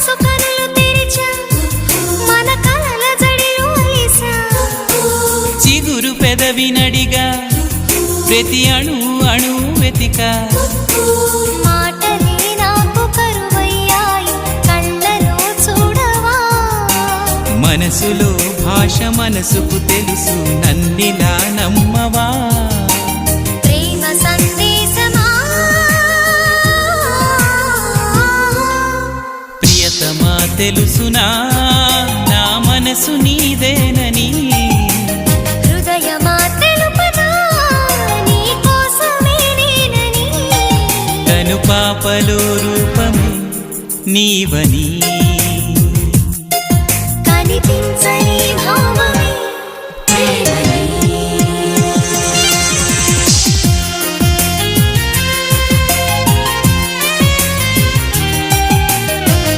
మనసు కనులు తెరిచా మన కలల జడిలో అలిసా చిగురు పెదవి నడిగా ప్రతి అణు అణు వెతిక మాటలే నాకు కరువయ్యాయి కళ్ళలో చూడవా మనసులో భాష మనసుకు తెలుసు నన్నిలా నమ్మవా ప్రేమ సందేశమా ప్రియతమా తెలుసునా నా మనసు నీదేనని హృదయమా తెలుపనా నీ కోసమే నేనని కను పాపలో రూపమే నీవని కనిపించ